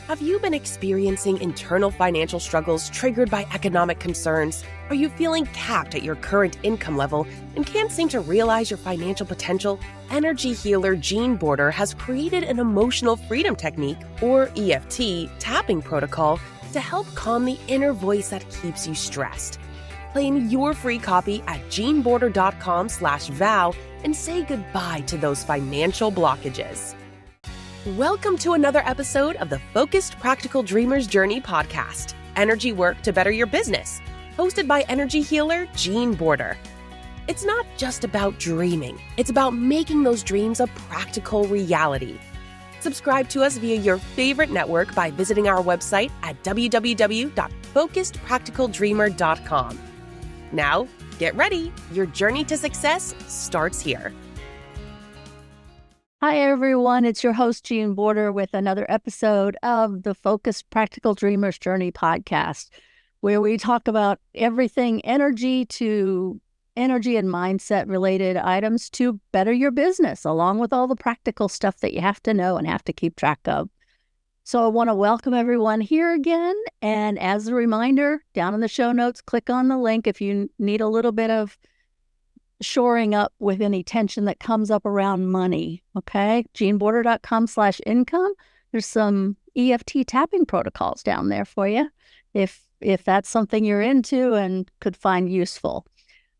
Have you been experiencing internal financial struggles triggered by economic concerns? Are you feeling capped at your current income level and can't seem to realize your financial potential? Energy healer Gene Border has created an emotional freedom technique, or EFT, tapping protocol to help calm the inner voice that keeps you stressed. Claim your free copy at geneborder.com/vow and say goodbye to those financial blockages. Welcome to another episode of the Focused Practical Dreamer's Journey podcast, Energy Work to Better Your Business, hosted by energy healer Gene Border. It's not just about dreaming, it's about making those dreams a practical reality. Subscribe to us via your favorite network by visiting our website at www.focusedpracticaldreamer.com. Now, get ready. Your journey to success starts here. Hi, everyone. It's your host, Gene Border, with another episode of the Focused Practical Dreamer's Journey podcast, where we talk about everything energy and mindset related items to better your business, along with all the practical stuff that you have to know and have to keep track of. So I want to welcome everyone here again. And as a reminder, down in the show notes, click on the link if you need a little bit of shoring up with any tension that comes up around money. Okay. geneborder.com/income. There's some EFT tapping protocols down there for you if that's something you're into and could find useful.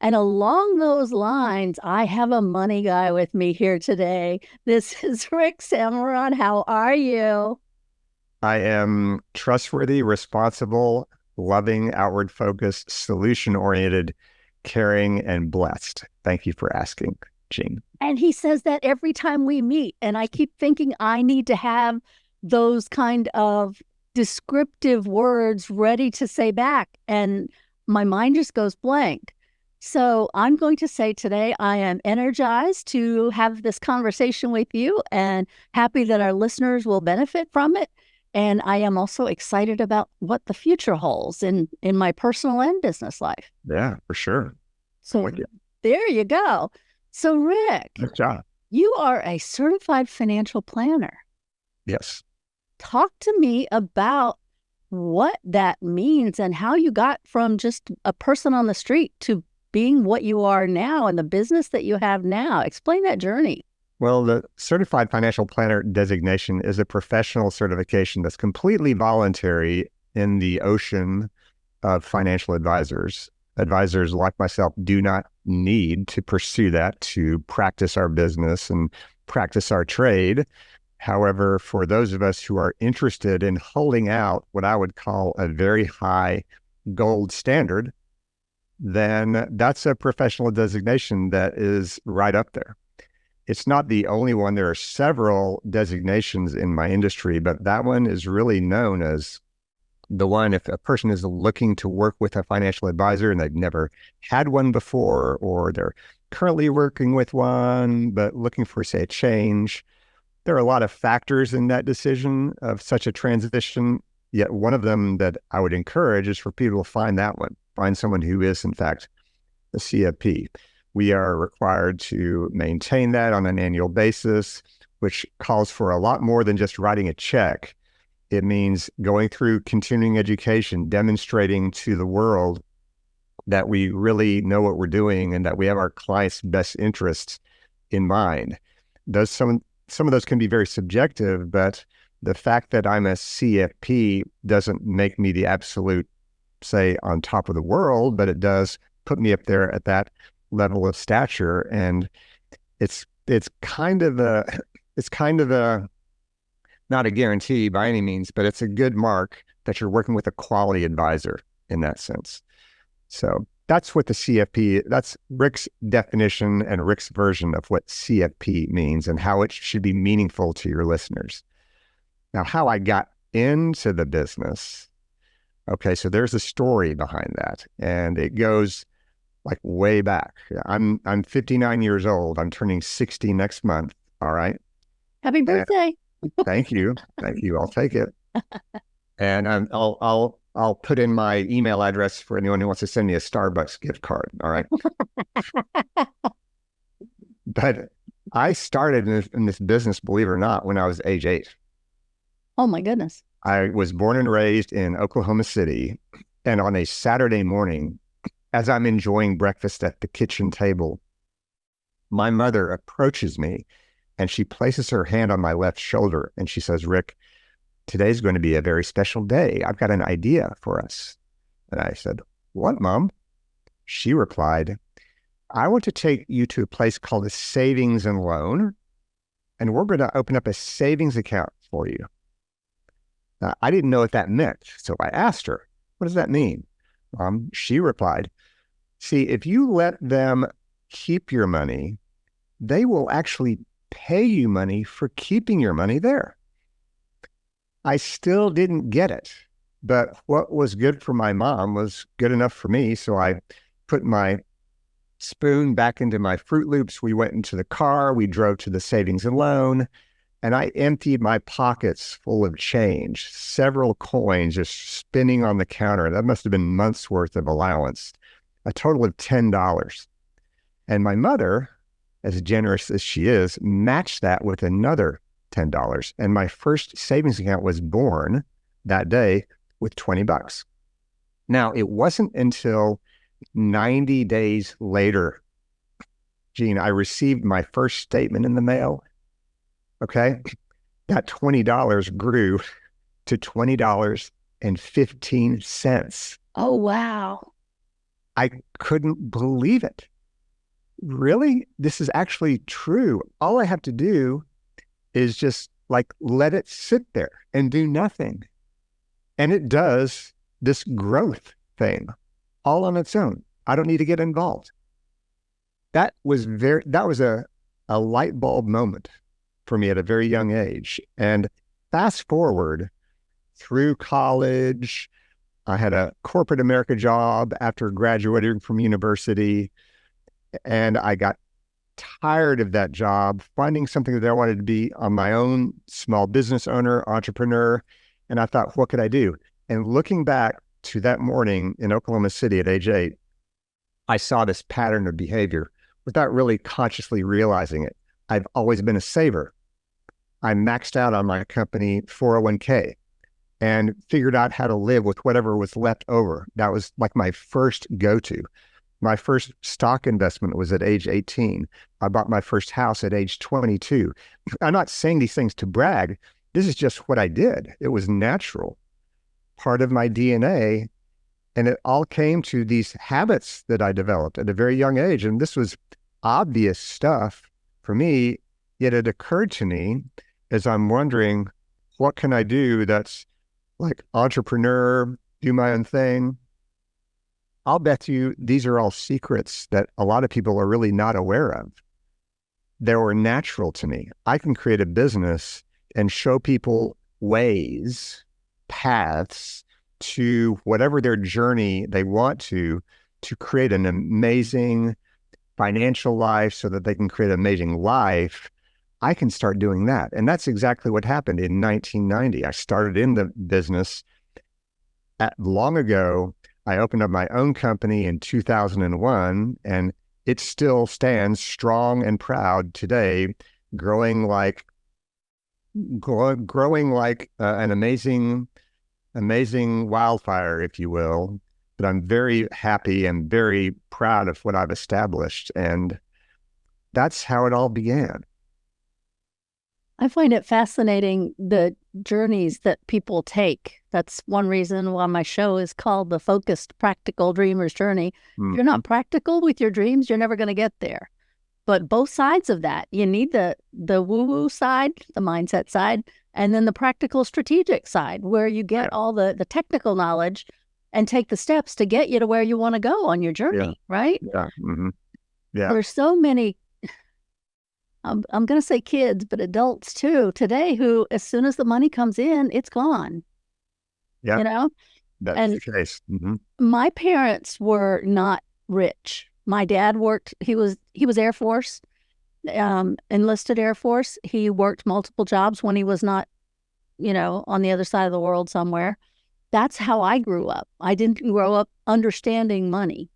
And along those lines, I have a money guy with me here today. This is Rick Salmeron. How are you? I am trustworthy, responsible, loving, outward focused, solution oriented, caring, and blessed. Thank you for asking, Gene. And he says that every time we meet, and I keep thinking I need to have those kind of descriptive words ready to say back, and my mind just goes blank. So I'm going to say today I am energized to have this conversation with you and happy that our listeners will benefit from it. And I am also excited about what the future holds in my personal and business life. Yeah, for sure. So there you go. So Rick, good job. You are a certified financial planner. Yes. Talk to me about what that means and how you got from just a person on the street to being what you are now and the business that you have now. Explain that journey. Well, the Certified Financial Planner designation is a professional certification that's completely voluntary in the ocean of financial advisors. Advisors like myself do not need to pursue that to practice our business and practice our trade. However, for those of us who are interested in holding out what I would call a very high gold standard, then that's a professional designation that is right up there. It's not the only one. There are several designations in my industry, but that one is really known as the one if a person is looking to work with a financial advisor and they've never had one before, or they're currently working with one, but looking for, say, a change. There are a lot of factors in that decision of such a transition, yet one of them that I would encourage is for people to find that one, find someone who is, in fact, a CFP. We are required to maintain that on an annual basis, which calls for a lot more than just writing a check. It means going through continuing education, demonstrating to the world that we really know what we're doing and that we have our clients' best interests in mind. Some of those can be very subjective, but the fact that I'm a CFP doesn't make me the absolute, say, on top of the world, but it does put me up there at that level of stature. And it's kind of a not a guarantee by any means, but it's a good mark that you're working with a quality advisor in that sense. So that's what the CFP, that's Rick's definition and Rick's version of what CFP means and how it should be meaningful to your listeners. Now, how I got into the business. Okay, so there's a story behind that, and it goes like way back. I'm 59 years old. I'm turning 60 next month. All right. Happy birthday. Thank you. Thank you. I'll take it. And I'll put in my email address for anyone who wants to send me a Starbucks gift card. All right. But I started in this business, believe it or not, when I was age 8. Oh my goodness. I was born and raised in Oklahoma City. And on a Saturday morning, as I'm enjoying breakfast at the kitchen table, my mother approaches me and she places her hand on my left shoulder and she says, "Rick, today's going to be a very special day. I've got an idea for us." And I said, "What, Mom?" She replied, "I want to take you to a place called a savings and loan, and we're going to open up a savings account for you." Now, I didn't know what that meant, so I asked her, "What does that mean, Mom?" She replied, "See, if you let them keep your money, they will actually pay you money for keeping your money there." I still didn't get it, but what was good for my mom was good enough for me. So I put my spoon back into my Fruit Loops. We went into the car. We drove to the savings and loan, and I emptied my pockets full of change, several coins just spinning on the counter. That must have been months worth of allowance, a total of $10. And my mother, as generous as she is, matched that with another $10. And my first savings account was born that day with $20. Now, it wasn't until 90 days later, Gene, I received my first statement in the mail. Okay. That $20 grew to $20.15. Oh, wow. I couldn't believe it. Really? This is actually true. All I have to do is just like let it sit there and do nothing. And it does this growth thing all on its own. I don't need to get involved. That was a light bulb moment for me at a very young age. And fast forward through college, I had a corporate America job after graduating from university, and I got tired of that job, finding something that I wanted to be on my own, small business owner, entrepreneur. And I thought, what could I do? And looking back to that morning in Oklahoma City at age 8, I saw this pattern of behavior without really consciously realizing it. I've always been a saver. I maxed out on my company 401k and figured out how to live with whatever was left over. That was like my first go-to. My first stock investment was at age 18. I bought my first house at age 22. I'm not saying these things to brag. This is just what I did. It was natural, part of my DNA. And it all came to these habits that I developed at a very young age. And this was obvious stuff for me, yet it occurred to me as I'm wondering, what can I do that's like entrepreneur, do my own thing? I'll bet you these are all secrets that a lot of people are really not aware of. They were natural to me. I can create a business and show people ways, paths to whatever their journey they want to create an amazing financial life so that they can create an amazing life. I can start doing that. And that's exactly what happened in 1990. I started in the business long ago. I opened up my own company in 2001, and it still stands strong and proud today, growing like an amazing wildfire, if you will. But I'm very happy and very proud of what I've established. And that's how it all began. I find it fascinating, the journeys that people take. That's one reason why my show is called The Focused Practical Dreamer's Journey. If you're not practical with your dreams, you're never going to get there. But both sides of that, you need the woo-woo side, the mindset side, and then the practical strategic side, where you get all the technical knowledge and take the steps to get you to where you want to go on your journey, right? Yeah. Mm-hmm. Yeah. There's so many, I'm going to say kids, but adults too, today who, as soon as the money comes in, it's gone. Yeah. You know? That's the case. Mm-hmm. My parents were not rich. My dad worked, he was Air Force, enlisted Air Force. He worked multiple jobs when he was not, on the other side of the world somewhere. That's how I grew up. I didn't grow up understanding money.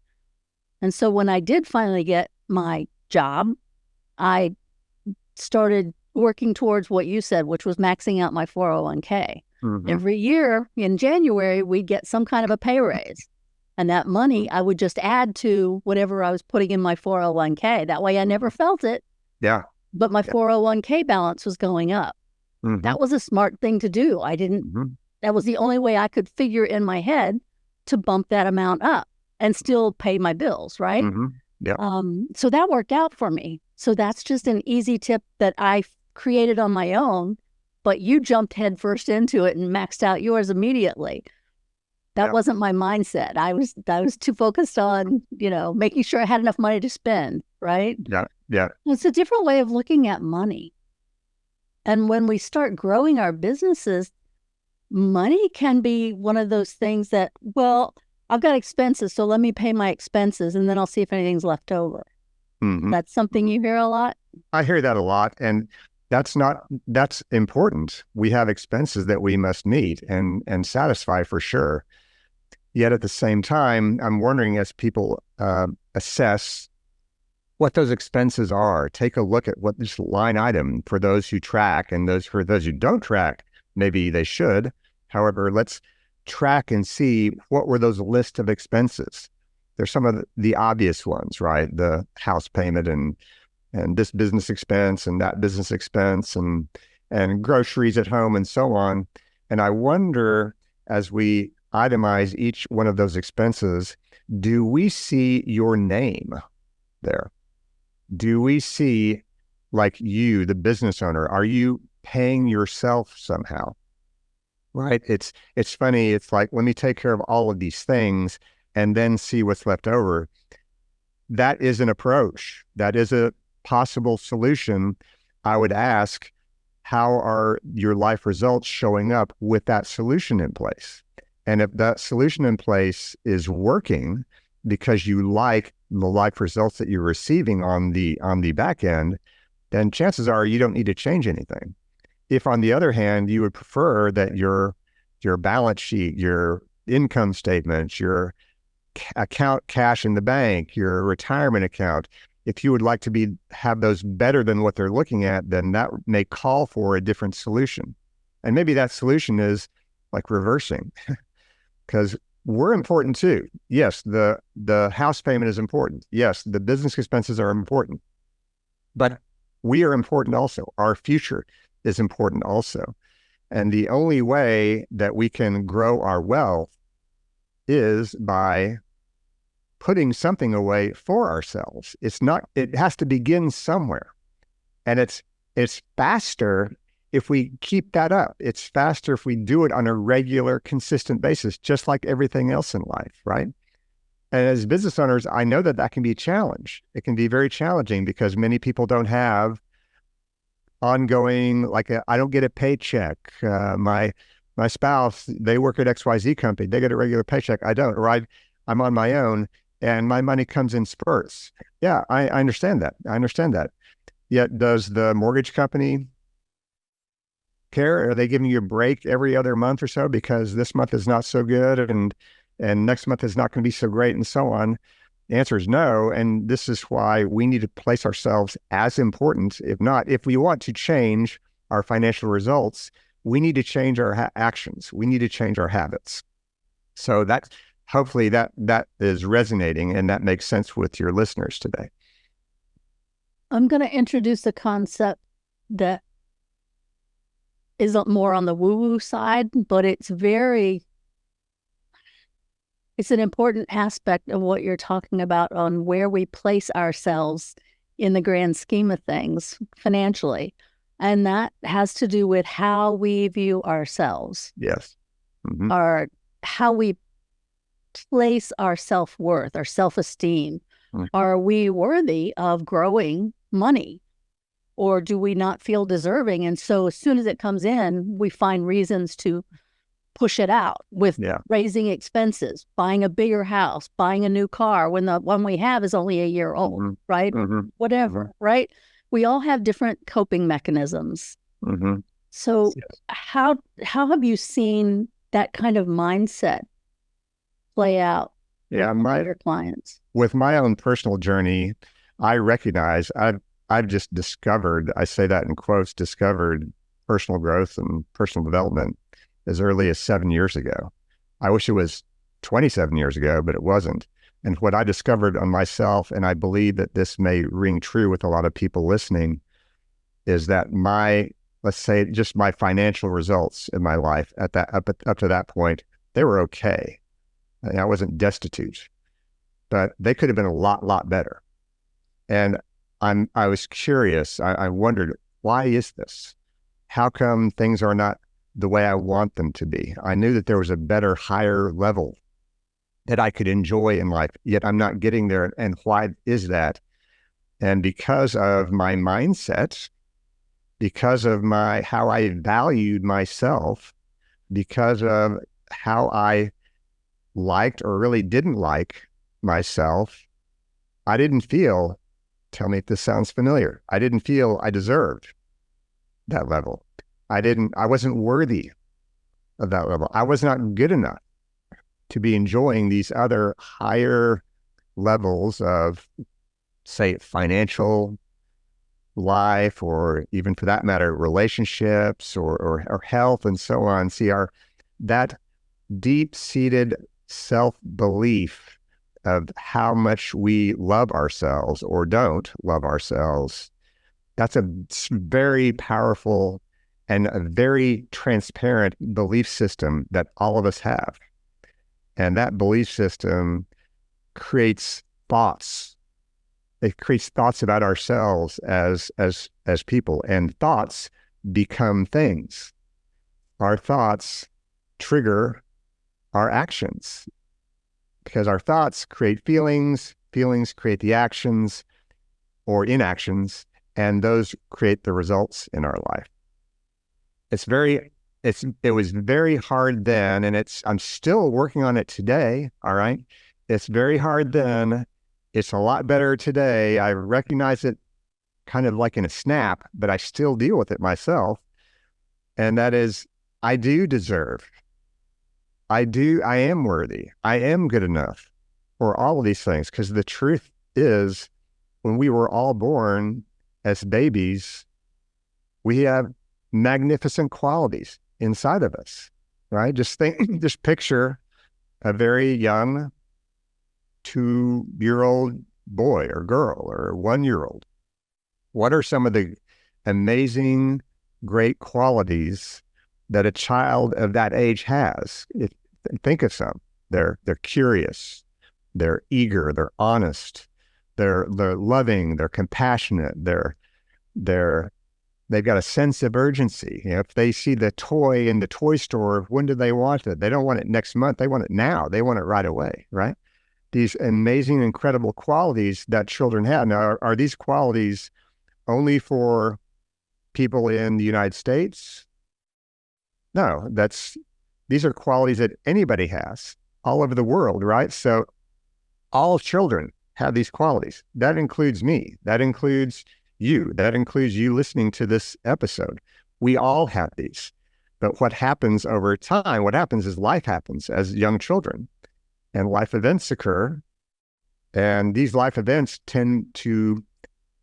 And so when I did finally get my job, I started working towards what you said, which was maxing out my 401k. Every year in January, we'd get some kind of a pay raise. And that money I would just add to whatever I was putting in my 401k. That way I never felt it. Yeah. But my 401k balance was going up. That was a smart thing to do. That was the only way I could figure in my head to bump that amount up and still pay my bills, right? Yeah. So that worked out for me. So that's just an easy tip that I created on my own, but you jumped headfirst into it and maxed out yours immediately. That wasn't my mindset. I was too focused on, making sure I had enough money to spend, right? Yeah. It's a different way of looking at money. And when we start growing our businesses, money can be one of those things that, well, I've got expenses, so let me pay my expenses and then I'll see if anything's left over. That's something you hear a lot? I hear that a lot. And that's important. We have expenses that we must meet and satisfy for sure. Yet at the same time, I'm wondering, as people assess what those expenses are, take a look at what this line item for those who track and for those who don't track, maybe they should. However, let's track and see what were those list of expenses. There's some of the obvious ones, right? The house payment and this business expense and that business expense and groceries at home and so on. And I wonder, as we itemize each one of those expenses, do we see your name there? Do we see, like you, the business owner, are you paying yourself somehow? Right? It's funny. It's like, let me take care of all of these things and then see what's left over. That is an approach. That is a possible solution. I would ask, how are your life results showing up with that solution in place? And if that solution in place is working because you like the life results that you're receiving on the back end, then chances are you don't need to change anything. If, on the other hand, you would prefer that your balance sheet, your income statements, your account cash in the bank, your retirement account, if you would like to have those better than what they're looking at, then that may call for a different solution. And maybe that solution is like reversing, because we're important too. Yes, the house payment is important. Yes, the business expenses are important, but we are important also. Our future is important also. And the only way that we can grow our wealth is by putting something away for ourselves. It has to begin somewhere. And it's faster if we keep that up. It's faster if we do it on a regular, consistent basis, just like everything else in life, right? And as business owners, I know that can be a challenge. It can be very challenging because many people don't have ongoing, I don't get a paycheck. My spouse, they work at XYZ company. They get a regular paycheck. I don't, or I'm on my own and my money comes in spurts. Yeah, I understand that. Yet does the mortgage company care? Are they giving you a break every other month or so because this month is not so good and next month is not going to be so great and so on? The answer is no. And this is why we need to place ourselves as important. If we want to change our financial results, we need to change our actions. We need to change our habits. So hopefully that is resonating and that makes sense with your listeners today. I'm going to introduce a concept that is more on the woo-woo side, but it's an important aspect of what you're talking about on where we place ourselves in the grand scheme of things financially. And that has to do with how we view ourselves. Yes. Mm-hmm. Or how we place our self-worth, our self-esteem. Mm-hmm. Are we worthy of growing money? Or do we not feel deserving? And so as soon as it comes in, we find reasons to push it out with raising expenses, buying a bigger house, buying a new car when the one we have is only a year old, mm-hmm. right? Mm-hmm. Whatever, mm-hmm. right? We all have different coping mechanisms. Mm-hmm. So how have you seen that kind of mindset play out with your clients? With my own personal journey, I recognize I've just discovered, I say that in quotes, discovered personal growth and personal development as early as 7 years ago. I wish it was 27 years ago, but it wasn't. And what I discovered on myself, and I believe that this may ring true with a lot of people listening, is that let's say just my financial results in my life up to that point, they were okay. I wasn't destitute, but they could have been a lot better. And I was curious. I wondered, why is this? How come things are not the way I want them to be? I knew that there was a better, higher level that I could enjoy in life, yet I'm not getting there. And why is that? And because of my mindset, because of how I valued myself, because of how I liked or really didn't like myself, I didn't feel, tell me if this sounds familiar, I didn't feel I deserved that level. I wasn't worthy of that level. I was not good enough to be enjoying these other higher levels of, say, financial life, or even for that matter, relationships or health and so on. See, that deep-seated self-belief of how much we love ourselves or don't love ourselves, that's a very powerful and a very transparent belief system that all of us have. And that belief system creates thoughts. It creates thoughts about ourselves as people, and thoughts become things. Our thoughts trigger our actions, because our thoughts create feelings, feelings create the actions or inactions, and those create the results in our life. It was very hard then, and I'm still working on it today. All right. It's very hard then. It's a lot better today. I recognize it kind of like in a snap, but I still deal with it myself. And that is, I do deserve. I am worthy. I am good enough for all of these things. Because the truth is, when we were all born as babies, we have magnificent qualities inside of us, right? Just picture a very young 2-year-old boy or girl or 1-year-old. What are some of the amazing, great qualities that a child of that age has? Think of some. They're curious, they're eager, they're honest, they're loving, they're compassionate, they've got a sense of urgency. If they see the toy in the toy store, when do they want it? They don't want it next month. They want it now. They want it right away, right? These amazing, incredible qualities that children have. Now, are these qualities only for people in the United States? No, these are qualities that anybody has all over the world, right? So all children have these qualities. That includes me. That includes you. That includes you listening to this episode. We all have these. But what happens over time, what happens is life happens as young children, and life events occur. And these life events tend to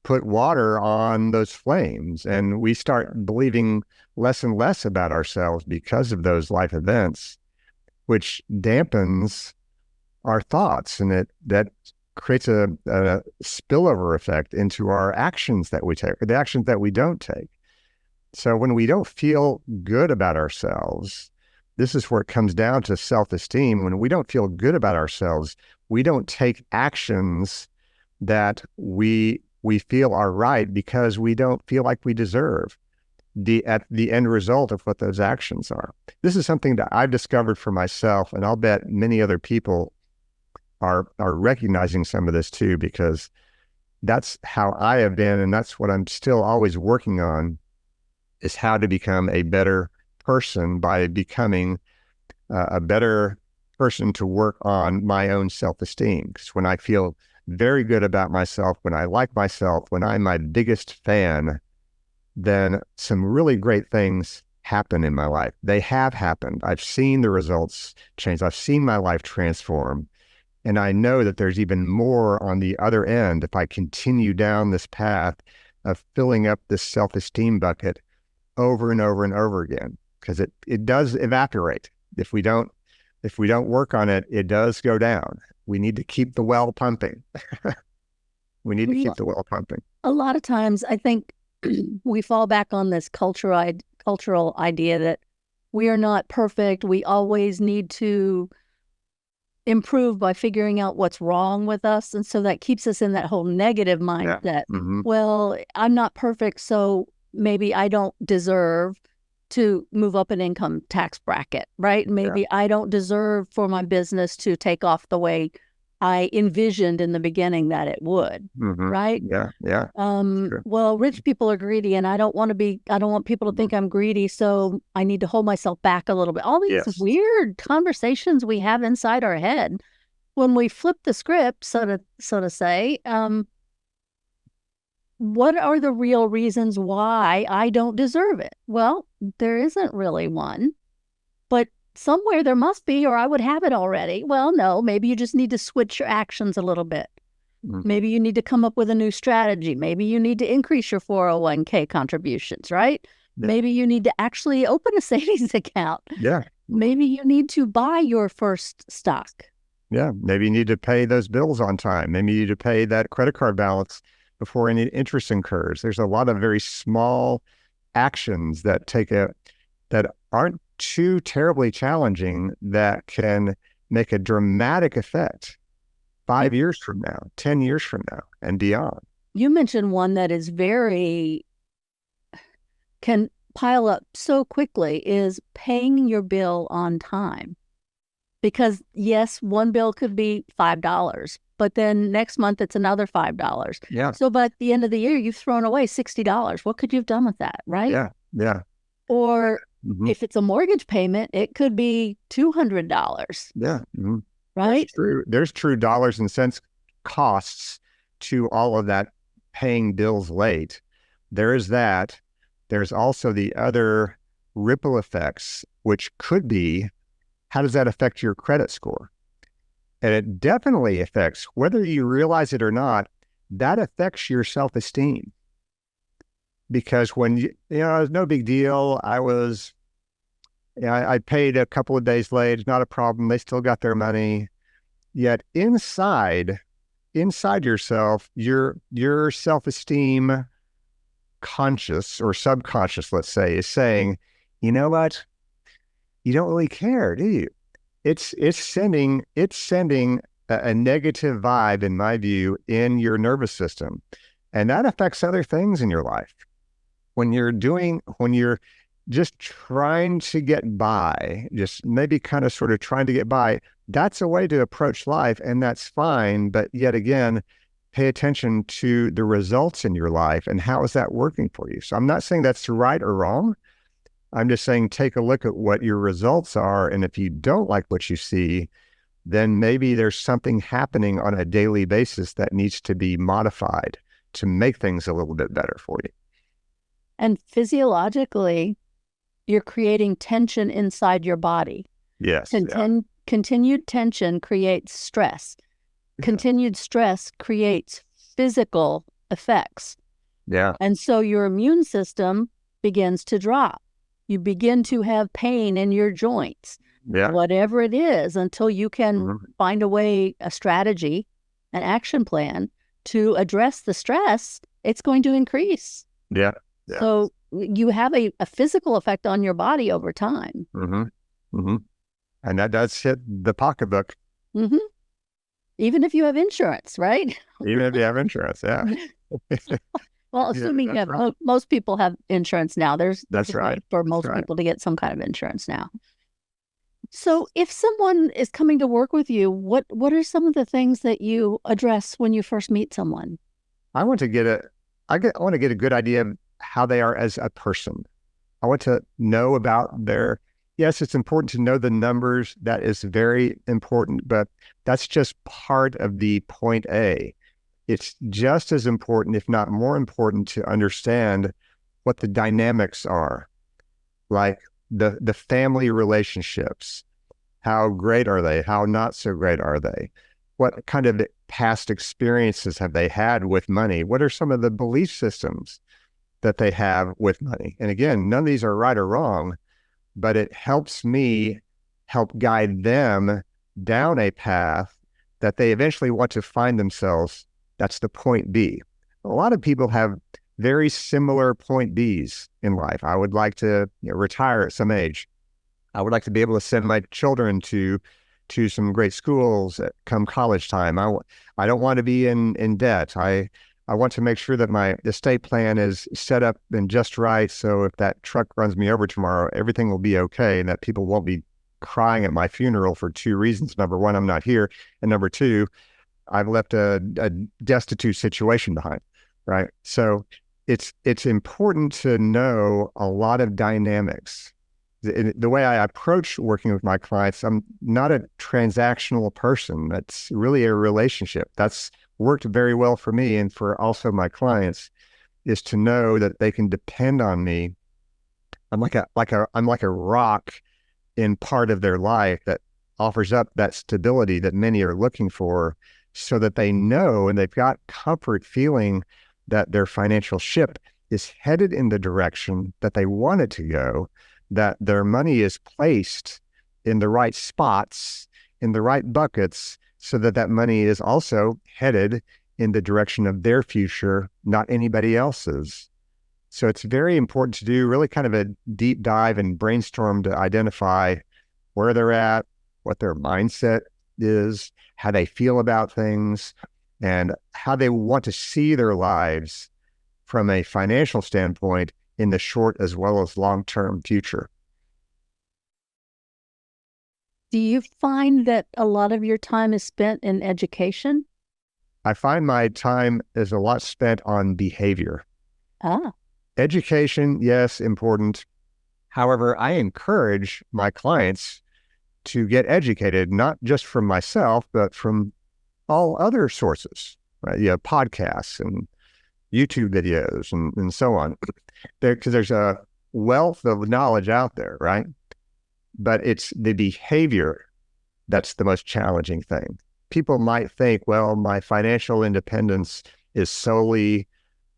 put water on those flames, and we start believing less and less about ourselves because of those life events, which dampens our thoughts, and that creates a spillover effect into our actions that we take, or the actions that we don't take. So when we don't feel good about ourselves, this is where it comes down to self-esteem. When we don't feel good about ourselves, we don't take actions that we feel are right, because we don't feel like we deserve at the end result of what those actions are. This is something that I've discovered for myself, and I'll bet many other people are recognizing some of this too, because that's how I have been, and that's what I'm still always working on, is how to become a better person by becoming a better person to work on my own self-esteem. Because when I feel very good about myself, when I like myself, when I'm my biggest fan, then some really great things happen in my life. They have happened. I've seen the results change. I've seen my life transform. And I know that there's even more on the other end if I continue down this path of filling up this self-esteem bucket over and over and over again. because it does evaporate. If we don't work on it, it does go down. We need to keep the well pumping. We need to keep the well pumping. A lot of times, I think we fall back on this cultural idea that we are not perfect. We always need to improve by figuring out what's wrong with us. And so that keeps us in that whole negative mindset. Yeah. Mm-hmm. Well, I'm not perfect, so maybe I don't deserve to move up an income tax bracket, right? Maybe I don't deserve for my business to take off the way I envisioned in the beginning that it would, right? Yeah. Well, rich people are greedy, and I don't want people to think I'm greedy, so I need to hold myself back a little bit. All these weird conversations we have inside our head when we flip the script, so to say. What are the real reasons why I don't deserve it? Well, there isn't really one, but somewhere there must be, or I would have it already. Well, no, maybe you just need to switch your actions a little bit. Maybe you need to come up with a new strategy. Maybe you need to increase your 401k contributions, right? Yeah. Maybe you need to actually open a savings account. Yeah. Maybe you need to buy your first stock. Yeah. Maybe you need to pay those bills on time. Maybe you need to pay that credit card balance before any interest incurs. There's a lot of very small actions that aren't too terribly challenging that can make a dramatic effect 5 years from now, 10 years from now, and beyond. You mentioned one that is can pile up so quickly is paying your bill on time. Because yes, one bill could be $5, but then next month it's another $5. Yeah. So by the end of the year, you've thrown away $60. What could you have done with that, right? Yeah. Or if it's a mortgage payment, it could be $200. Yeah. Mm-hmm. Right? There's true dollars and cents costs to all of that paying bills late. There is that. There's also the other ripple effects, which could be, how does that affect your credit score? And it definitely affects, whether you realize it or not, that affects your self-esteem. Because when it was no big deal. I paid a couple of days late. It's not a problem. They still got their money. Yet inside yourself, your self-esteem, conscious or subconscious, let's say, is saying, you know what? You don't really care, do you? It's sending a negative vibe, in my view, in your nervous system. And that affects other things in your life. When you're just trying to get by, just maybe kind of sort of trying to get by, that's a way to approach life, and that's fine. But yet again, pay attention to the results in your life and how is that working for you. So I'm not saying that's right or wrong. I'm just saying take a look at what your results are. And if you don't like what you see, then maybe there's something happening on a daily basis that needs to be modified to make things a little bit better for you. And physiologically, you're creating tension inside your body. Yes. Continued tension creates stress. Continued stress creates physical effects. Yeah. And so your immune system begins to drop. You begin to have pain in your joints, whatever it is, until you can find a strategy, an action plan to address the stress. It's going to increase. Yeah. So you have a physical effect on your body over time. And that does hit the pocketbook. Even if you have insurance, right? Even if you have insurance, yeah. Well, assuming most people have insurance now. That's right. For most people to get some kind of insurance now. So if someone is coming to work with you, what are some of the things that you address when you first meet someone? I want to get a good idea of how they are as a person. I want to know about yes, it's important to know the numbers. That is very important, but that's just part of the point A. It's just as important, if not more important, to understand what the dynamics are, like the family relationships. How great are they? How not so great are they? What kind of past experiences have they had with money? What are some of the belief systems that they have with money? And again, none of these are right or wrong, but it helps me help guide them down a path that they eventually want to find themselves. That's the point B. A lot of people have very similar point Bs in life. I would like to retire at some age. I would like to be able to send my children to some great schools come college time. I don't want to be in debt. I want to make sure that my estate plan is set up and just right. So if that truck runs me over tomorrow, everything will be okay, and that people won't be crying at my funeral for two reasons. Number one, I'm not here. And number two, I've left a destitute situation behind, right? So it's important to know a lot of dynamics. The way I approach working with my clients, I'm not a transactional person. That's really a relationship. That's worked very well for me and for also my clients, is to know that they can depend on me. I'm like a rock in part of their life that offers up that stability that many are looking for, so that they know and they've got comfort feeling that their financial ship is headed in the direction that they want it to go, that their money is placed in the right spots, in the right buckets, so that that money is also headed in the direction of their future, not anybody else's. So it's very important to do really kind of a deep dive and brainstorm to identify where they're at, what their mindset is, how they feel about things, and how they want to see their lives from a financial standpoint in the short as well as long-term future. Do you find that a lot of your time is spent in education? I find my time is a lot spent on behavior. Education, yes, important. However, I encourage my clients to get educated, not just from myself, but from all other sources, right? Podcasts and YouTube videos and so on. Because there's a wealth of knowledge out there, right? But it's the behavior that's the most challenging thing. People might think, well, my financial independence is solely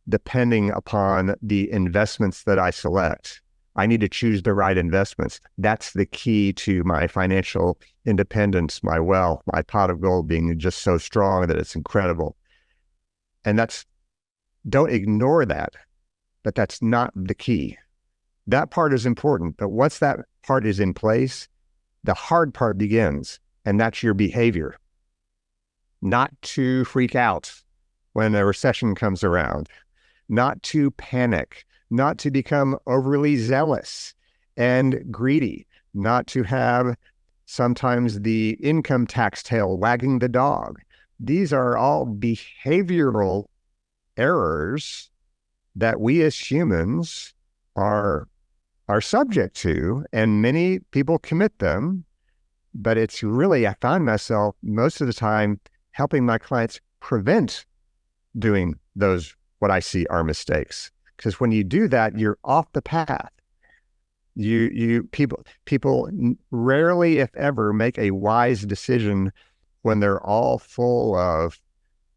depending upon the investments that I select. I need to choose the right investments. That's the key to my financial independence, my wealth, my pot of gold being just so strong that it's incredible. And don't ignore that, but that's not the key. That part is important, but once that part is in place, the hard part begins, and that's your behavior. Not to freak out when a recession comes around, not to panic, not to become overly zealous and greedy, not to have sometimes the income tax tail wagging the dog. These are all behavioral errors that we as humans are subject to, and many people commit them. But it's really, I find myself most of the time helping my clients prevent doing those, what I see are mistakes. Because when you do that, you're off the path. People rarely, if ever, make a wise decision when they're all full of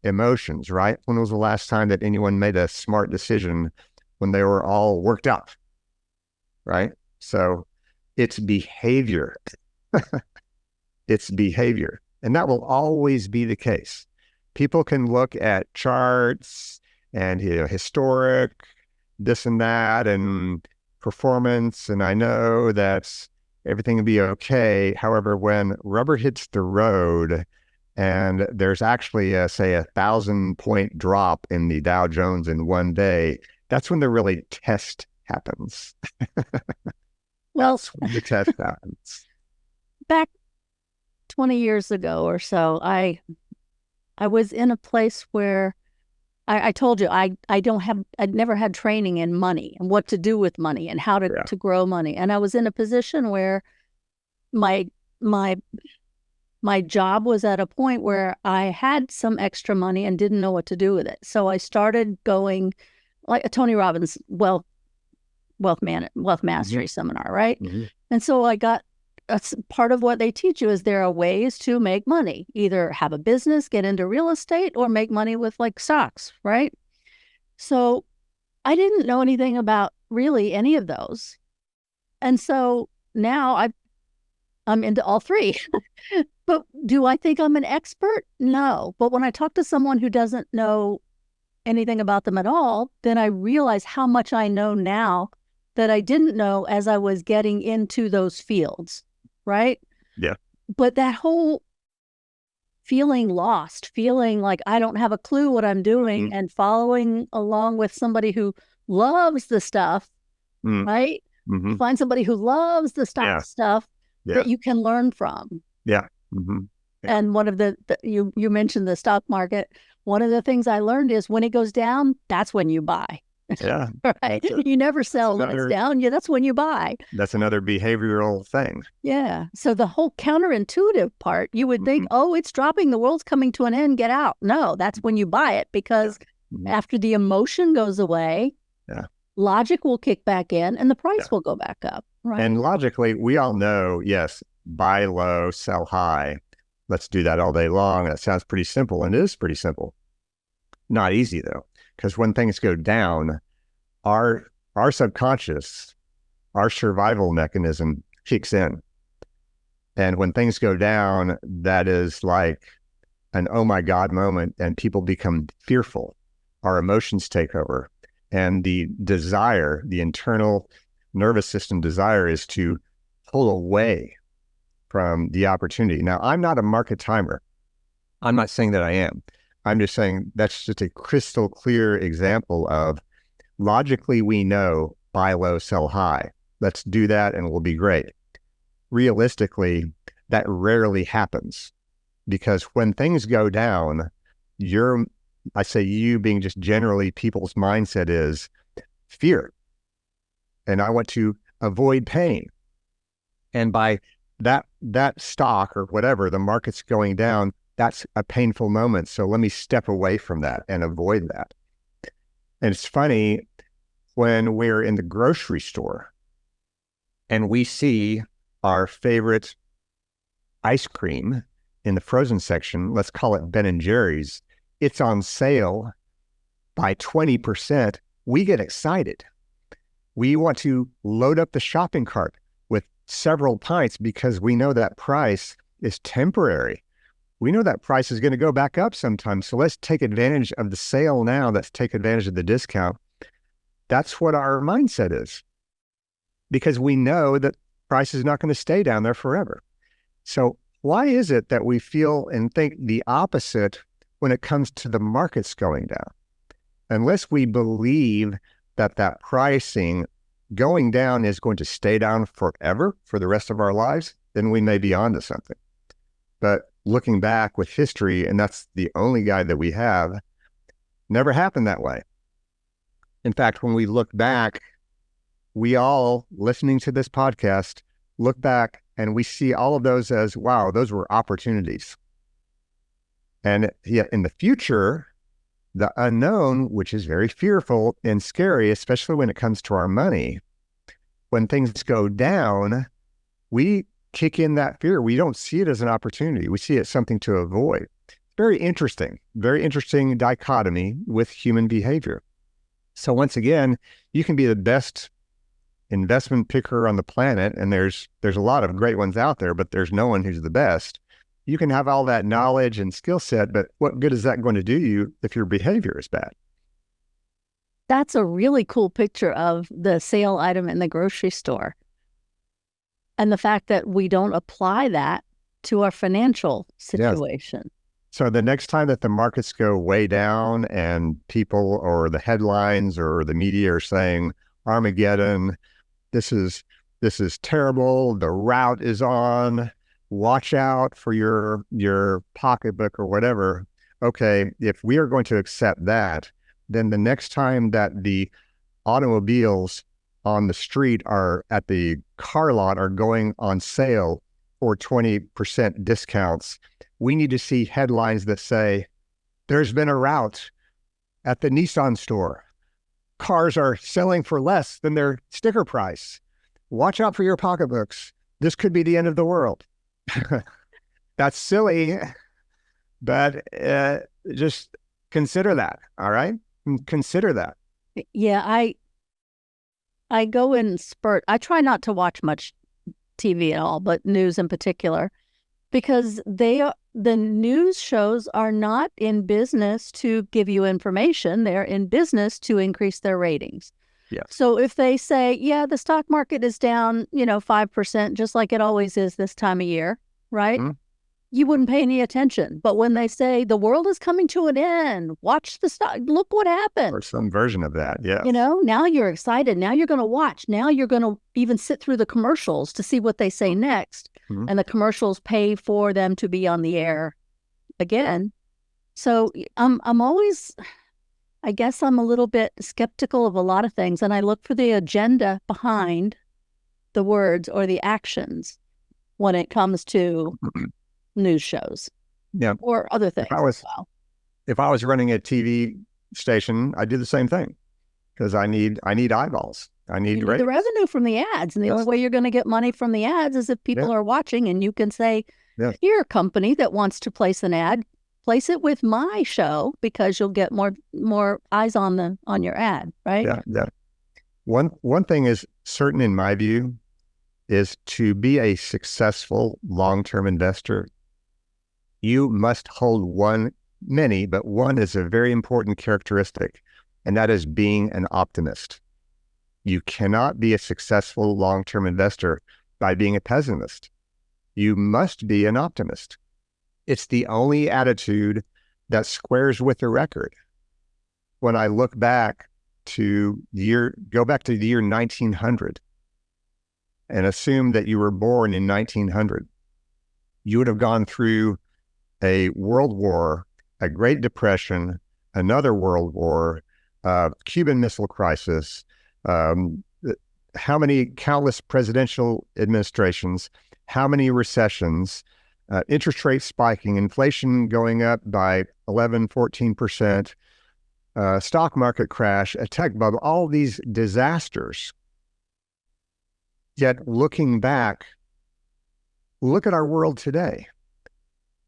emotions, right? When was the last time that anyone made a smart decision when they were all worked up, right? So it's behavior. It's behavior. And that will always be the case. People can look at charts and historic, this and that, and performance, and I know that everything will be okay. However, when rubber hits the road and there's actually say 1,000-point drop in the Dow Jones in one day, that's when the really test happens. Well, that's when the test happens. Back 20 years ago or so, I was in a place where I told you I'd never had training in money and what to do with money and how to grow money. And I was in a position where my job was at a point where I had some extra money and didn't know what to do with it. So I started going like a Tony Robbins wealth mastery seminar, right? Mm-hmm. And so I got part of what they teach you is there are ways to make money, either have a business, get into real estate, or make money with like stocks, right? So I didn't know anything about really any of those. And so now I'm into all three. But do I think I'm an expert? No. But when I talk to someone who doesn't know anything about them at all, then I realize how much I know now that I didn't know as I was getting into those fields, right? Yeah. But that whole feeling lost, feeling like I don't have a clue what I'm doing, and following along with somebody who loves the stuff, right? Mm-hmm. Find somebody who loves the stuff that you can learn from. Yeah. Mm-hmm. Yeah. And one of you mentioned the stock market. One of the things I learned is when it goes down, that's when you buy. Yeah. Right. You never sell when it's down. Yeah, that's when you buy. That's another behavioral thing. Yeah. So the whole counterintuitive part, you would think, oh, it's dropping, the world's coming to an end, get out. No, that's when you buy it, because after the emotion goes away, logic will kick back in and the price will go back up. Right. And logically, we all know, yes, buy low, sell high. Let's do that all day long. That sounds pretty simple, and it is pretty simple. Not easy, though, because when things go down, our subconscious, our survival mechanism kicks in. And when things go down, that is like an oh my God moment, and people become fearful. Our emotions take over. And the desire, the internal nervous system desire, is to pull away from the opportunity. Now, I'm not a market timer. I'm not saying that I am. I'm just saying that's just a crystal clear example of logically we know buy low, sell high. Let's do that and we'll be great. Realistically, that rarely happens, because when things go down, I say you being just generally people's mindset is fear. And I want to avoid pain. And by that stock or whatever, the market's going down, that's a painful moment. So let me step away from that and avoid that. And it's funny when we're in the grocery store and we see our favorite ice cream in the frozen section, let's call it Ben & Jerry's, it's on sale by 20%. We get excited. We want to load up the shopping cart with several pints because we know that price is temporary. We know that price is going to go back up sometime. So let's take advantage of the sale now. Let's take advantage of the discount. That's what our mindset is, because we know that price is not going to stay down there forever. So why is it that we feel and think the opposite when it comes to the markets going down? Unless we believe that pricing going down is going to stay down forever for the rest of our lives, then we may be onto something. But looking back with history, and that's the only guide that we have, never happened that way. In fact, when we look back, we all listening to this podcast look back and we see all of those as, wow, those were opportunities. And yet in the future, the unknown, which is very fearful and scary, especially when it comes to our money, when things go down, we kick in that fear. We don't see it as an opportunity. We see it as something to avoid. Very interesting dichotomy with human behavior. So once again, you can be the best investment picker on the planet, and there's a lot of great ones out there, but there's no one who's the best. You can have all that knowledge and skill set, but what good is that going to do you if your behavior is bad? That's a really cool picture of the sale item in the grocery store. And the fact that we don't apply that to our financial situation. Yes. So the next time that the markets go way down and people or the headlines or the media are saying, Armageddon, this is terrible, the rout is on, watch out for your pocketbook or whatever. Okay, if we are going to accept that, then the next time that the automobiles on the street are at the car lot are going on sale for 20% discounts, we need to see headlines that say, there's been a rout at the Nissan store. Cars are selling for less than their sticker price. Watch out for your pocketbooks. This could be the end of the world. That's silly, but just consider that, all right? Consider that. Yeah, I go in spurt. I try not to watch much TV at all, but news in particular, because the news shows are not in business to give you information. They're in business to increase their ratings. Yes. So if they say, yeah, the stock market is down, 5%, just like it always is this time of year, right? Mm-hmm. You wouldn't pay any attention. But when they say the world is coming to an end, watch the stock, look what happened. Or some version of that, yeah. Now you're excited. Now you're going to watch. Now you're going to even sit through the commercials to see what they say next. Mm-hmm. And the commercials pay for them to be on the air again. So I'm always, I guess I'm a little bit skeptical of a lot of things. And I look for the agenda behind the words or the actions when it comes to news shows, or other things. If I was running a TV station, I'd do the same thing, because I need eyeballs. I need the revenue from the ads, and the only way you're going to get money from the ads is if people are watching, and you can say, "You're a company that wants to place an ad, place it with my show because you'll get more eyes on your ad." Right? Yeah. One thing is certain in my view is to be a successful long-term investor, you must hold many, but one is a very important characteristic, and that is being an optimist. You cannot be a successful long-term investor by being a pessimist. You must be an optimist. It's the only attitude that squares with the record. When I look back to the year 1900 and assume that you were born in 1900, you would have gone through a world war, a Great Depression, another world war, Cuban Missile Crisis, how many countless presidential administrations, how many recessions, interest rates spiking, inflation going up by 11, 14%, stock market crash, a tech bubble, all these disasters. Yet looking back, look at our world today.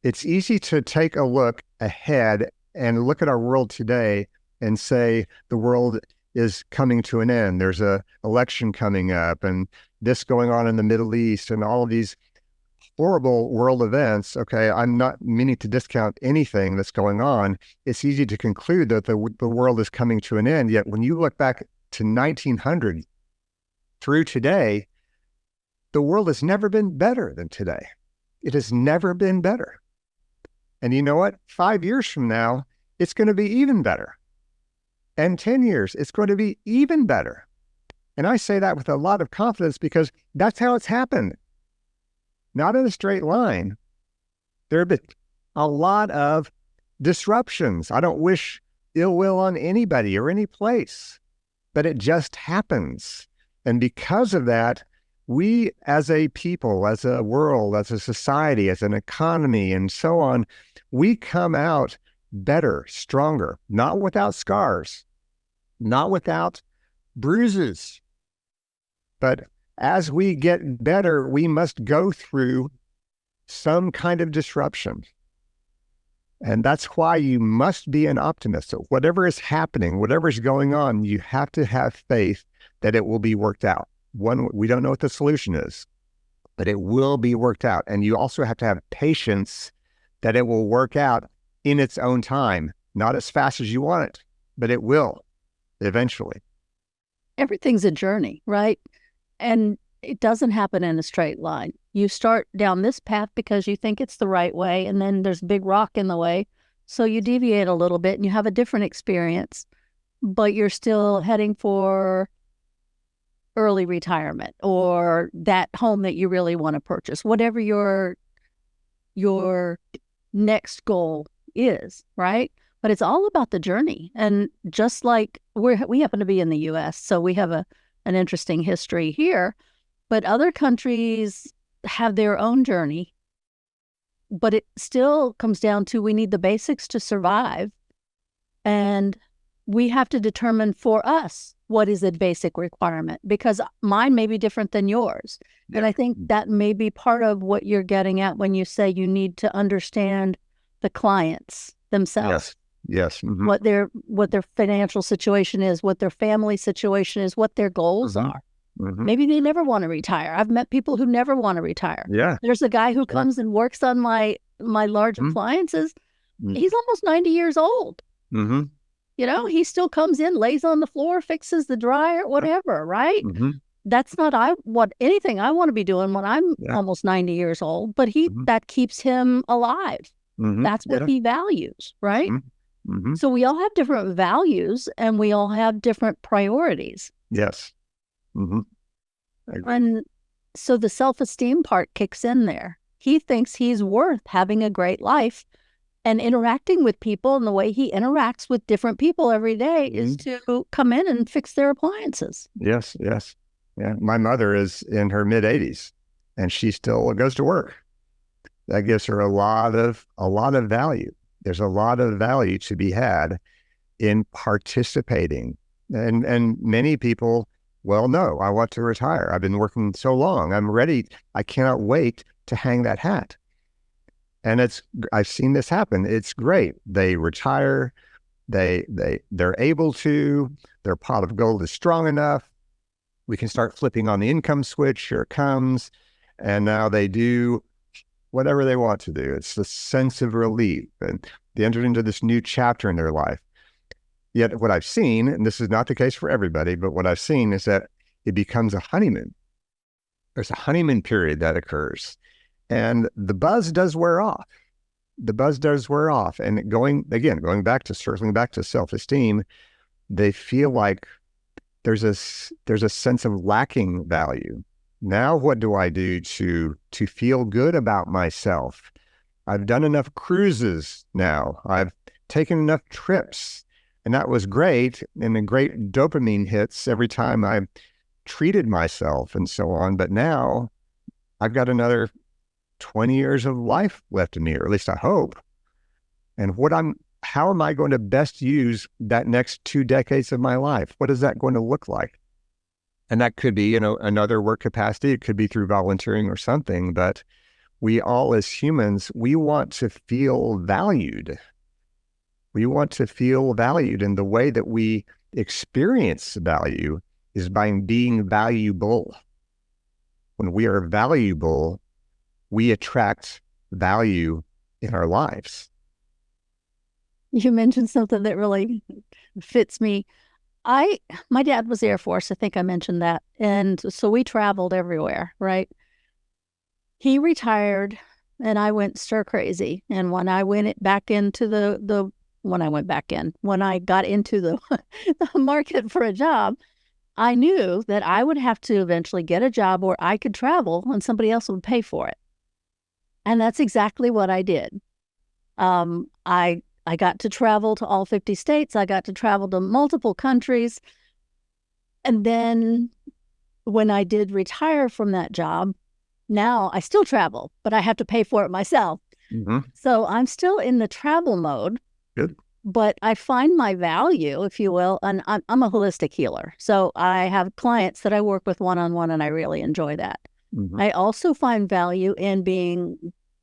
It's easy to take a look ahead and look at our world today and say the world is coming to an end. There's an election coming up and this going on in the Middle East and all of these horrible world events. Okay, I'm not meaning to discount anything that's going on. It's easy to conclude that the world is coming to an end. Yet when you look back to 1900 through today, the world has never been better than today. It has never been better. And you know what? 5 years from now, it's going to be even better. And 10 years, it's going to be even better. And I say that with a lot of confidence because that's how it's happened. Not in a straight line. There have been a lot of disruptions. I don't wish ill will on anybody or any place, but it just happens. And because of that, we as a people, as a world, as a society, as an economy, and so on, we come out better, stronger, not without scars, not without bruises. But as we get better, we must go through some kind of disruption. And that's why you must be an optimist. So whatever is happening, whatever is going on, you have to have faith that it will be worked out. One, we don't know what the solution is, but it will be worked out. And you also have to have patience that it will work out in its own time, not as fast as you want it, but it will eventually. Everything's a journey, right? And it doesn't happen in a straight line. You start down this path because you think it's the right way, and then there's a big rock in the way. So you deviate a little bit and you have a different experience, but you're still heading for early retirement or that home that you really want to purchase, whatever your next goal is, right? But it's all about the journey. And just like we happen to be in the U.S., so we have an interesting history here, but other countries have their own journey. But it still comes down to we need the basics to survive. And we have to determine for us what is a basic requirement, because mine may be different than yours. Yeah. And I think that may be part of what you're getting at when you say you need to understand the clients themselves. Yes. Mm-hmm. What their financial situation is, what their family situation is, what their goals are. Maybe they never want to retire. I've met people who never want to retire. Yeah. There's a guy who comes and works on my large appliances. He's almost 90 years old. He still comes in, lays on the floor, fixes the dryer, whatever, right? That's not anything I want to be doing when I'm almost 90 years old, but that keeps him alive. That's what he values, right? So we all have different values and we all have different priorities. Yes. And so the self-esteem part kicks in there. He thinks he's worth having a great life and interacting with people, and the way he interacts with different people every day is to come in and fix their appliances. Yes. Yeah. My mother is in her mid-80s and she still goes to work. That gives her a lot of value. There's a lot of value to be had in participating. And many people, well, no, I want to retire. I've been working so long. I'm ready. I cannot wait to hang that hat. And I've seen this happen. It's great. They retire. They're able to. Their pot of gold is strong enough. We can start flipping on the income switch. Here it comes. And now they do whatever they want to do. It's the sense of relief. And they entered into this new chapter in their life. Yet what I've seen, and this is not the case for everybody, but what I've seen is that it becomes a honeymoon. There's a honeymoon period that occurs. And the buzz does wear off. And going back to circling back to self-esteem, they feel like there's a sense of lacking value. Now, what do I do to feel good about myself? I've done enough cruises now. I've taken enough trips, and that was great. And the great dopamine hits every time I treated myself and so on. But now I've got another 20 years of life left in me, or at least I hope. And how am I going to best use that next 2 decades of my life? What is that going to look like? And that could be, another work capacity. It could be through volunteering or something, but we all as humans, we want to feel valued. We want to feel valued, and the way that we experience value is by being valuable. When we are valuable, we attract value in our lives. You mentioned something that really fits me. My dad was Air Force. I think I mentioned that. And so we traveled everywhere, right? He retired and I went stir crazy. And when I went back into when I got into the market for a job, I knew that I would have to eventually get a job where I could travel and somebody else would pay for it. And that's exactly what I did. I got to travel to all 50 states. I got to travel to multiple countries. And then when I did retire from that job, now I still travel, but I have to pay for it myself. So I'm still in the travel mode. Good. But I find my value, if you will, and I'm a holistic healer. So I have clients that I work with one-on-one, and I really enjoy that. I also find value in being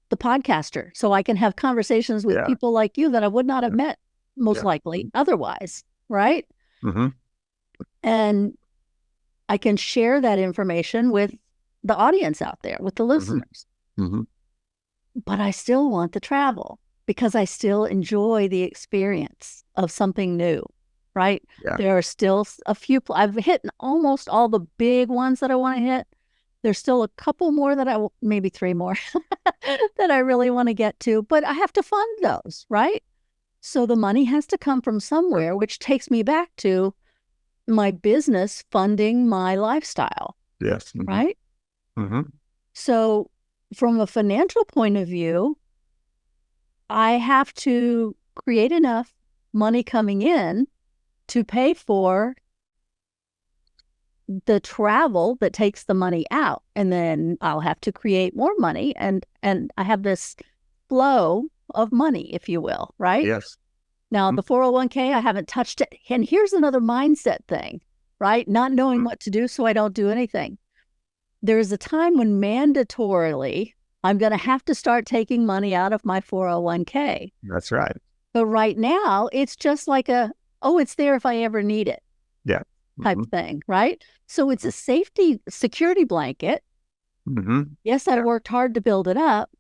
the podcaster. So I can have conversations with people like you that I would not have met most likely otherwise, right? And I can share that information with the audience out there, with the listeners. But I still want the travel because I still enjoy the experience of something new, right? There are still a few, I've hit almost all the big ones that I want to hit. There's still a couple more maybe 3 more that I really want to get to, but I have to fund those, right? So the money has to come from somewhere, which takes me back to my business funding my lifestyle. Yes. Right? So from a financial point of view, I have to create enough money coming in to pay for the travel that takes the money out, and then I'll have to create more money, and I have this flow of money, if you will, right? Yes. Now, the 401k, I haven't touched it. And here's another mindset thing, right? Not knowing what to do, so I don't do anything. There's a time when mandatorily I'm going to have to start taking money out of my 401k. That's right. But right now, it's just like it's there if I ever need it. Yeah. type Mhm. thing, right? So it's a security blanket. Mhm. Yes, I worked hard to build it up,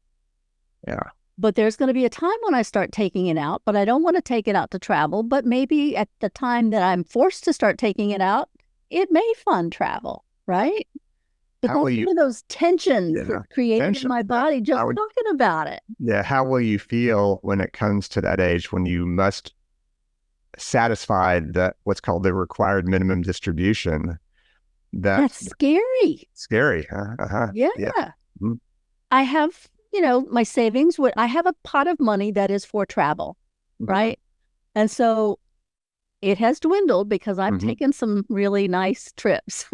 Yeah. but there's going to be a time when I start taking it out, but I don't want to take it out to travel. But maybe at the time that I'm forced to start taking it out, it may fund travel, right? But How will that's you, one of those tensions yeah, that created in tension. my body just I would, talking about it. yeah. How will you feel when it comes to that age when you must satisfy that what's called the required minimum distribution? That's That's scary. scary. Huh? Uh-huh. Yeah. Yeah. Mhm. I have, my savings. I have a pot of money that is for travel, Mhm. right? And so it has dwindled because I've Mhm. taken some really nice trips.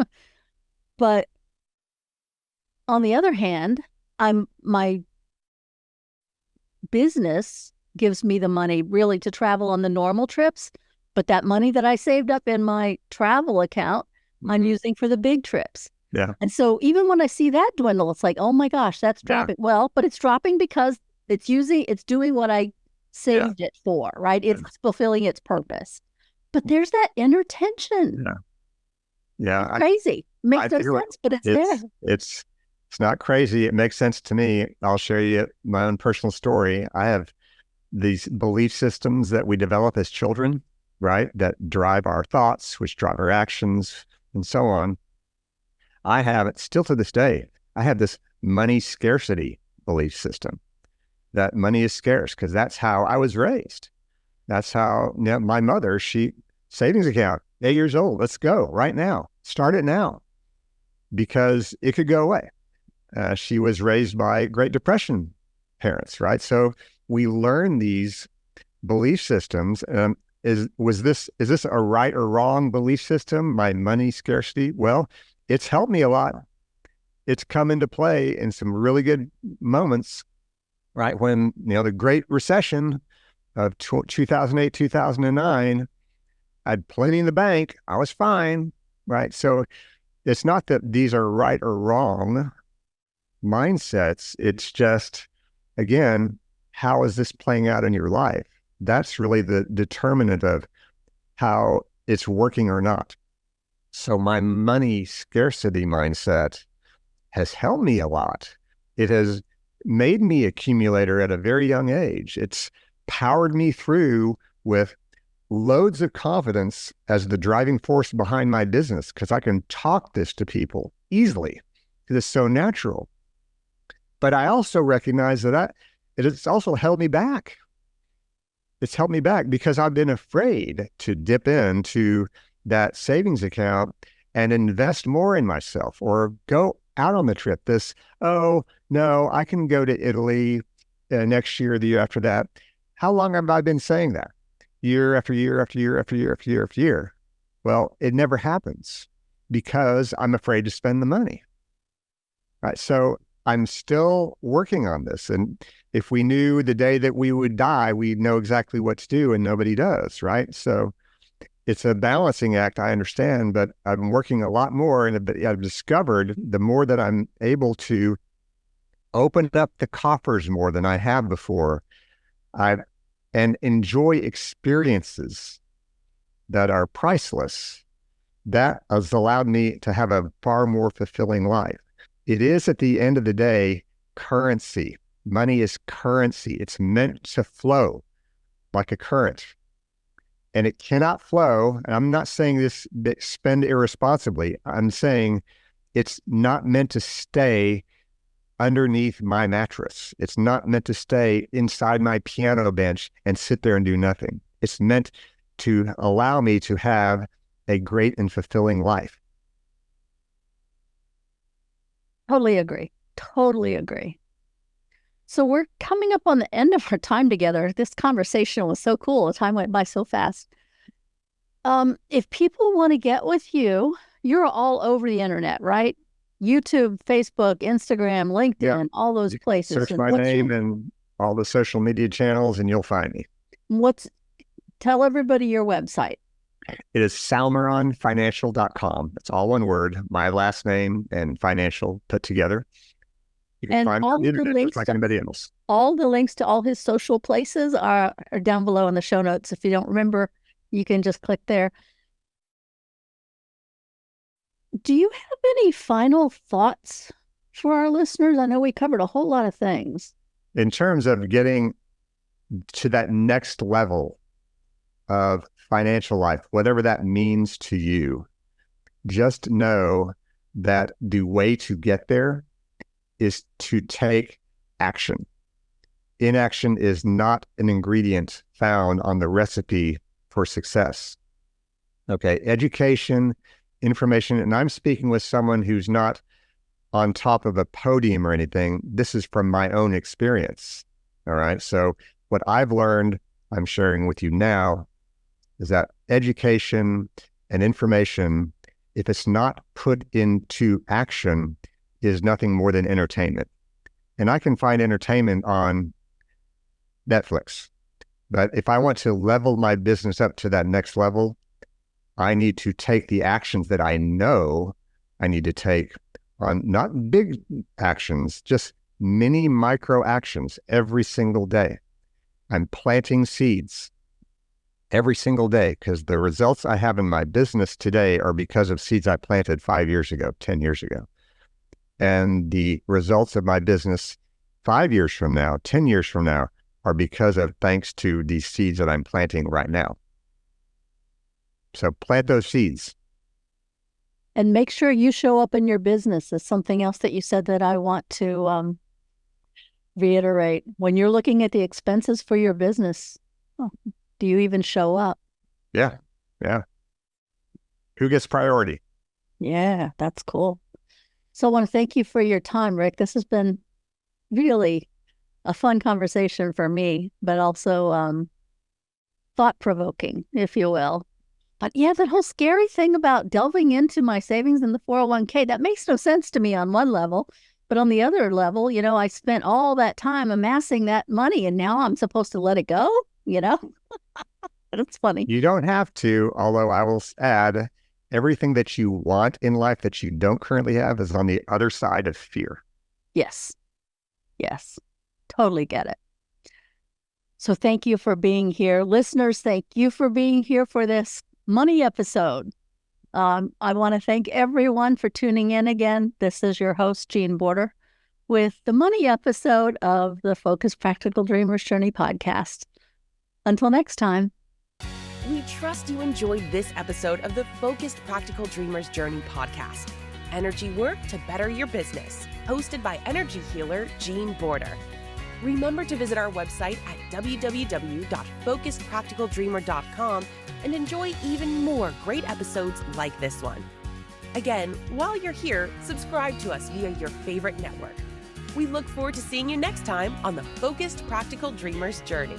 But on the other hand, my business gives me the money really to travel on the normal trips, but that money that I saved up in my travel account, I'm using for the big trips. Yeah. And so even when I see that dwindle, it's like, oh my gosh, that's Yeah. dropping. Well, but it's dropping because it's doing what I saved it for, right? It's fulfilling its purpose. But there's that inner tension. Yeah. Yeah. It's crazy. Makes I no feel it. sense, but it's there. It's not crazy. It makes sense to me. I'll share you my own personal story. I have these belief systems that we develop as children, right? That drive our thoughts, which drive our actions, and so on. I have it still to this day. I have this money scarcity belief system that money is scarce because that's how I was raised. That's how my mother, she savings account, 8 years old. Let's go right now. Start it now because it could go away. She was raised by Great Depression parents, right? So we learn these belief systems. Is this a right or wrong belief system? My money scarcity? Well, it's helped me a lot. It's come into play in some really good moments, right? When the Great Recession of 2008, 2009, I had plenty in the bank. I was fine, right? So it's not that these are right or wrong mindsets. It's just, again, how is this playing out in your life? That's really the determinant of how it's working or not. So my money scarcity mindset has helped me a lot. It has made me accumulator at a very young age. It's powered me through with loads of confidence as the driving force behind my business because I can talk this to people easily because it's so natural. But I also recognize that it's also held me back. It's held me back because I've been afraid to dip into that savings account and invest more in myself or go out on the trip. Oh, no, I can go to Italy next year, the year after that. How long have I been saying that? Year after year after year after year after year after year. Well, it never happens because I'm afraid to spend the money. Right. So I'm still working on this. And if we knew the day that we would die, we'd know exactly what to do, and nobody does. Right. So it's a balancing act, I understand, but I'm working a lot more. And I've discovered the more that I'm able to open up the coffers more than I have before, and enjoy experiences that are priceless, that has allowed me to have a far more fulfilling life. It is, at the end of the day, currency. Money is currency. It's meant to flow like a current. And it cannot flow. And I'm not saying this, spend irresponsibly. I'm saying it's not meant to stay underneath my mattress. It's not meant to stay inside my piano bench and sit there and do nothing. It's meant to allow me to have a great and fulfilling life. Totally agree. Totally agree. So we're coming up on the end of our time together. This conversation was so cool. The time went by so fast. If people want to get with you, you're all over the internet, right? YouTube, Facebook, Instagram, LinkedIn, all those places. Search And my name and all the social media channels and you'll find me. Tell everybody your website. It is salmeronfinancial.com. It's all one word, my last name and financial put together. You can find all the links like anybody else. All the links to all his social places are down below in the show notes. If you don't remember, you can just click there. Do you have any final thoughts for our listeners? I know we covered a whole lot of things. In terms of getting to that next level of financial life, whatever that means to you, just know that the way to get there is to take action. Inaction is not an ingredient found on the recipe for success. Okay, education, information, and I'm speaking with someone who's not on top of a podium or anything. This is from my own experience. All right. So what I've learned, I'm sharing with you now, is that education and information, if it's not put into action, is nothing more than entertainment. And I can find entertainment on Netflix. But if I want to level my business up to that next level, I need to take the actions that I know I need to take on not big actions, just mini micro actions every single day. I'm planting seeds every single day because the results I have in my business today are because of seeds I planted 5 years ago, 10 years ago. And the results of my business 5 years from now, 10 years from now, are because of thanks to these seeds that I'm planting right now. So plant those seeds. And make sure you show up in your business. That's something else that you said that I want to reiterate. When you're looking at the expenses for your business, do you even show up? Yeah. Who gets priority? Yeah, that's cool. So I want to thank you for your time, Rick. This has been really a fun conversation for me, but also thought-provoking, if you will. But yeah, that whole scary thing about delving into my savings in the 401k, that makes no sense to me on one level. But on the other level, I spent all that time amassing that money and now I'm supposed to let it go, That's funny. You don't have to, although I will add, everything that you want in life that you don't currently have is on the other side of fear. Yes. Totally get it. So thank you for being here. Listeners, thank you for being here for this money episode. I want to thank everyone for tuning in again. This is your host, Jean Border, with the money episode of the Focused Practical Dreamers Journey podcast. Until next time. We trust you enjoyed this episode of the Focused Practical Dreamers Journey podcast. Energy work to better your business. Hosted by energy healer Jean Border. Remember to visit our website at www.focusedpracticaldreamer.com and enjoy even more great episodes like this one. Again, while you're here, subscribe to us via your favorite network. We look forward to seeing you next time on the Focused Practical Dreamers Journey.